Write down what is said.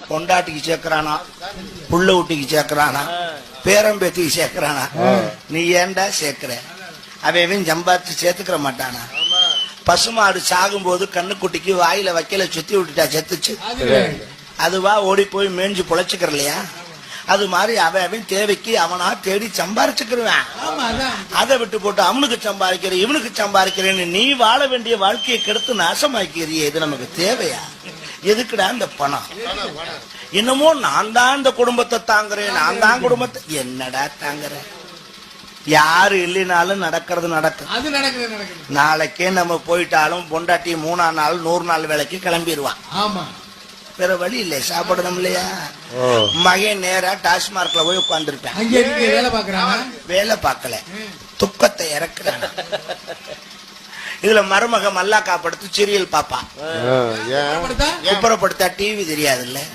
பொண்டாட்டிக்கு சேர்க்கிறானா, புள்ள ஊட்டிக்கு சேர்க்கிறானா, பேரம்பேத்திக்கு சேர்க்கிறானா? நீ ஏன்டா சேர்க்கிற? அவன் சம்பாதிச்சு சேர்த்துக்கிற மாட்டானா? பசுமாடு சாகும் போது கண்ணுக்குட்டிக்கு வாயில வைக்கல சுத்தி விட்டுட்டா செத்துச்சு, அதுவா ஓடி போய் மேய்ஞ்சு பொழைச்சுக்கிற இல்லையா? அது மாதிரி அவன் தேவைக்கு அவனா தேடி சம்பாரிச்சுக்கிருவான். அதை விட்டு போட்டு அவனுக்கு சம்பாதிக்கிற இவனுக்கு சம்பாதிக்கிறேன்னு நீ வாழ வேண்டிய வாழ்க்கையை கெடுத்து நாசமாக்கிறிய. இது நமக்கு தேவையா? எதுக்குடா இந்த பணம்? என்னமோ நான் தான் இந்த குடும்பத்தை தாங்குறேன், நான் தான் குடும்பத்தை. என்னடா தாங்குறேன்? யாரு இல்லைனாலும் நடக்கிறது நடக்கும். நாளைக்கே நம்ம போயிட்டாலும் பொண்டாட்டி 3ஆம் நாள் 100 நாள் வேலைக்கு கிளம்பிடுவான். வேற வழி இல்லை, சாப்பிடணும் இல்லையா? மகன் நேரா டாஸ்மார்க்ல போய் உட்கார்ந்துருப்பேன். வேலை பார்க்கல, துக்கத்தை இறக்குறான். இதுல மருமக மல்லாக்கா படுத்து சீரியல் பாப்பா, குப்புறப்படுத்தா டிவி தெரியாது இல்ல.